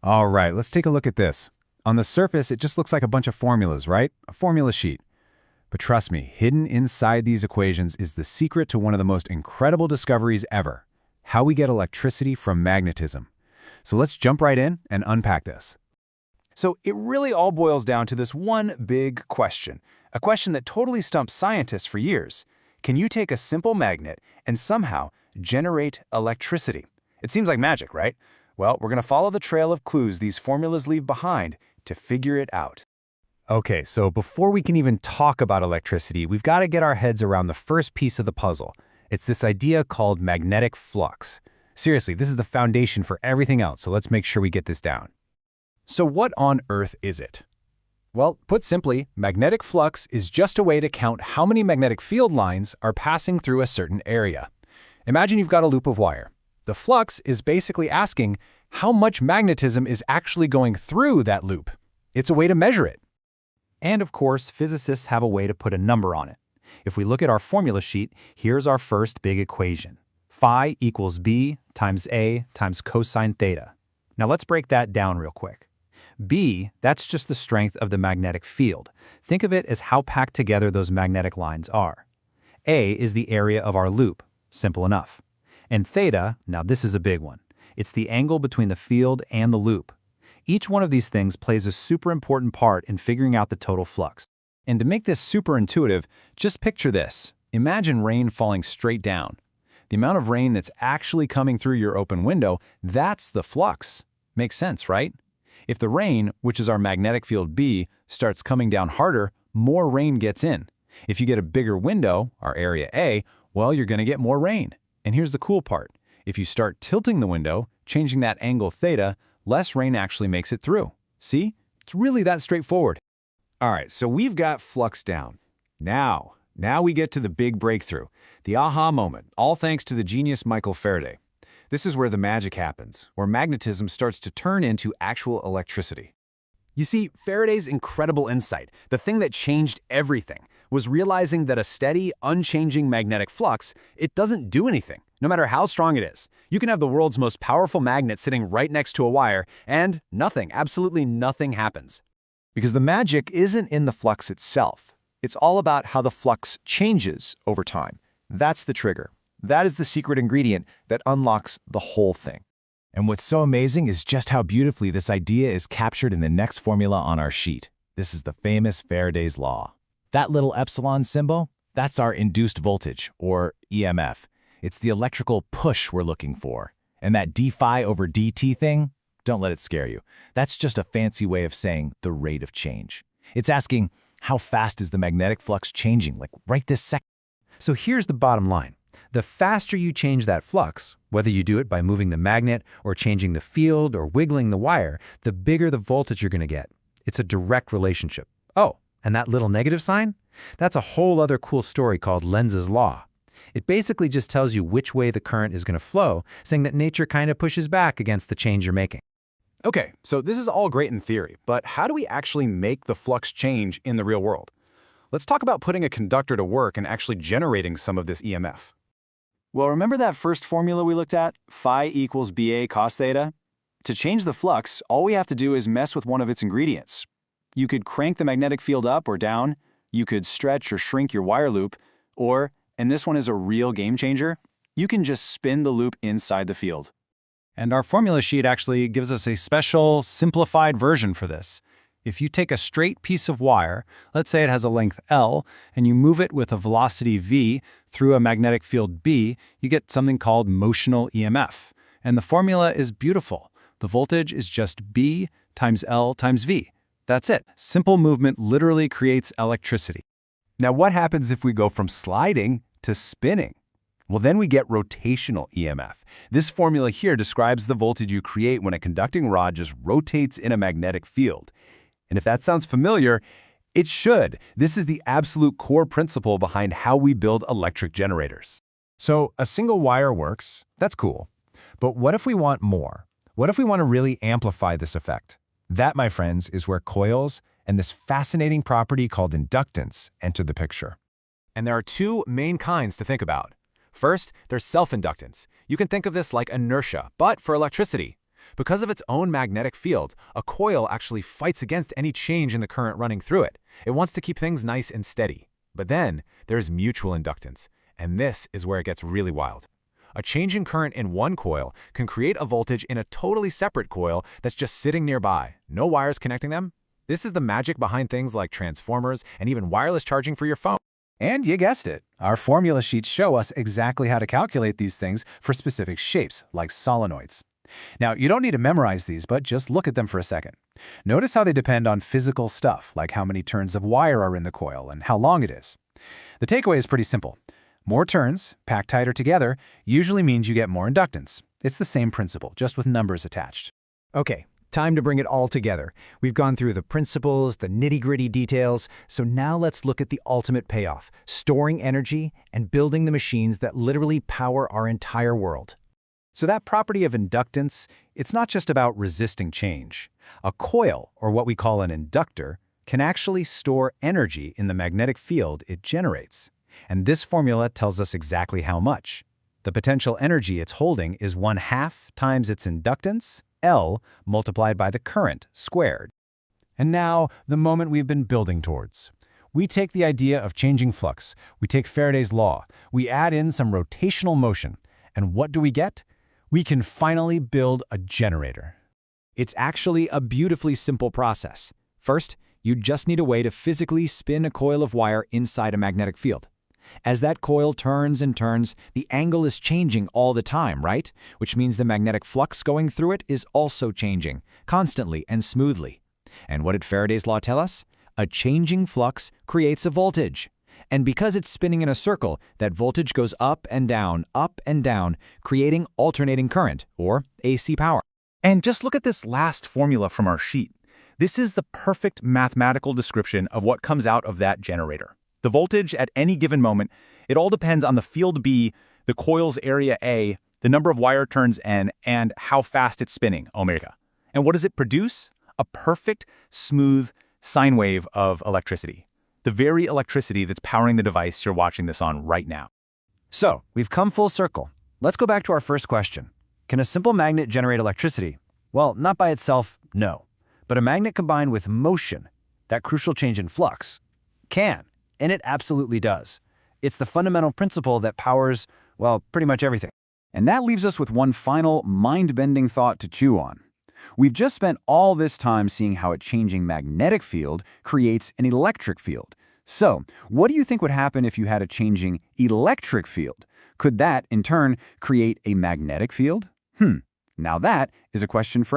All right, let's take a look at this. On the surface, it just looks like a bunch of formulas, right? A formula sheet. But trust me, hidden inside these equations is the secret to one of the most incredible discoveries ever: how we get electricity from magnetism. So let's jump right in and unpack this. So it really all boils down to this one big question, a question that totally stumped scientists for years. Can you take a simple magnet and somehow generate electricity? It seems like magic, right? Well, we're going to follow the trail of clues these formulas leave behind to figure it out. Okay, so before we can even talk about electricity, we've got to get our heads around the first piece of the puzzle. It's this idea called magnetic flux. Seriously, this is the foundation for everything else, so let's make sure we get this down. So what on earth is it? Well, put simply, magnetic flux is just a way to count how many magnetic field lines are passing through a certain area. Imagine you've got a loop of wire. The flux is basically asking how much magnetism is actually going through that loop. It's a way to measure it. And of course, physicists have a way to put a number on it. If we look at our formula sheet, here's our first big equation. Phi equals B times A times cosine theta. Now let's break that down real quick. B, that's just the strength of the magnetic field. Think of it as how packed together those magnetic lines are. A is the area of our loop. Simple enough. And theta, now this is a big one. It's the angle between the field and the loop. Each one of these things plays a super important part in figuring out the total flux. And to make this super intuitive, just picture this. Imagine rain falling straight down. The amount of rain that's actually coming through your open window, that's the flux. Makes sense, right? If the rain, which is our magnetic field B, starts coming down harder, more rain gets in. If you get a bigger window, our area A, well, you're going to get more rain. And here's the cool part. If you start tilting the window, changing that angle theta, less rain actually makes it through. See? It's really that straightforward. All right, so we've got flux down. Now we get to the big breakthrough, the aha moment, all thanks to the genius Michael Faraday. This is where the magic happens, where magnetism starts to turn into actual electricity. You see, Faraday's incredible insight, the thing that changed everything, was realizing that a steady, unchanging magnetic flux, it doesn't do anything, no matter how strong it is. You can have the world's most powerful magnet sitting right next to a wire, and nothing, absolutely nothing happens. Because the magic isn't in the flux itself. It's all about how the flux changes over time. That's the trigger. That is the secret ingredient that unlocks the whole thing. And what's so amazing is just how beautifully this idea is captured in the next formula on our sheet. This is the famous Faraday's law. That little epsilon symbol, that's our induced voltage, or EMF. It's the electrical push we're looking for. And that d phi over dt thing, don't let it scare you. That's just a fancy way of saying the rate of change. It's asking, how fast is the magnetic flux changing, like right this second? So here's the bottom line. The faster you change that flux, whether you do it by moving the magnet or changing the field or wiggling the wire, the bigger the voltage you're going to get. It's a direct relationship. Oh, and that little negative sign? That's a whole other cool story called Lenz's law. It basically just tells you which way the current is going to flow, saying that nature kind of pushes back against the change you're making. Okay, so this is all great in theory, but how do we actually make the flux change in the real world? Let's talk about putting a conductor to work and actually generating some of this EMF. Well, remember that first formula we looked at, phi equals BA cos theta? To change the flux, all we have to do is mess with one of its ingredients. You could crank the magnetic field up or down, you could stretch or shrink your wire loop, or, and this one is a real game changer, you can just spin the loop inside the field. And our formula sheet actually gives us a special, simplified version for this. If you take a straight piece of wire, let's say it has a length L, and you move it with a velocity v through a magnetic field B, you get something called motional EMF. And the formula is beautiful. The voltage is just B times L times V. That's it. Simple movement literally creates electricity. Now what happens if we go from sliding to spinning? Well, then we get rotational EMF. This formula here describes the voltage you create when a conducting rod just rotates in a magnetic field. And if that sounds familiar, it should. This is the absolute core principle behind how we build electric generators. So a single wire works, that's cool. But what if we want more? What if we want to really amplify this effect? That, my friends, is where coils and this fascinating property called inductance enter the picture. And there are two main kinds to think about. First, there's self-inductance. You can think of this like inertia, but for electricity. Because of its own magnetic field, a coil actually fights against any change in the current running through it. It wants to keep things nice and steady. But then, there's mutual inductance, and this is where it gets really wild. A change in current in one coil can create a voltage in a totally separate coil that's just sitting nearby, no wires connecting them. This is the magic behind things like transformers and even wireless charging for your phone. And you guessed it, our formula sheets show us exactly how to calculate these things for specific shapes, like solenoids. Now, you don't need to memorize these, but just look at them for a second. Notice how they depend on physical stuff, like how many turns of wire are in the coil and how long it is. The takeaway is pretty simple. More turns, packed tighter together, usually means you get more inductance. It's the same principle, just with numbers attached. Okay, time to bring it all together. We've gone through the principles, the nitty-gritty details, so now let's look at the ultimate payoff, storing energy and building the machines that literally power our entire world. So that property of inductance, it's not just about resisting change. A coil, or what we call an inductor, can actually store energy in the magnetic field it generates. And this formula tells us exactly how much. The potential energy it's holding is 1/2 times its inductance, L, multiplied by the current, squared. And now, the moment we've been building towards. We take the idea of changing flux, we take Faraday's law, we add in some rotational motion, and what do we get? We can finally build a generator. It's actually a beautifully simple process. First, you just need a way to physically spin a coil of wire inside a magnetic field. As that coil turns and turns, the angle is changing all the time, right? Which means the magnetic flux going through it is also changing, constantly and smoothly. And what did Faraday's law tell us? A changing flux creates a voltage. And because it's spinning in a circle, that voltage goes up and down, creating alternating current, or AC power. And just look at this last formula from our sheet. This is the perfect mathematical description of what comes out of that generator. The voltage at any given moment, it all depends on the field B, the coil's area A, the number of wire turns N, and how fast it's spinning, omega. And what does it produce? A perfect, smooth sine wave of electricity. The very electricity that's powering the device you're watching this on right now. So, we've come full circle. Let's go back to our first question. Can a simple magnet generate electricity? Well, not by itself, no. But a magnet combined with motion, that crucial change in flux, can. And it absolutely does. It's the fundamental principle that powers, well, pretty much everything. And that leaves us with one final mind-bending thought to chew on. We've just spent all this time seeing how a changing magnetic field creates an electric field. So, what do you think would happen if you had a changing electric field? Could that, in turn, create a magnetic field? Now that is a question for another.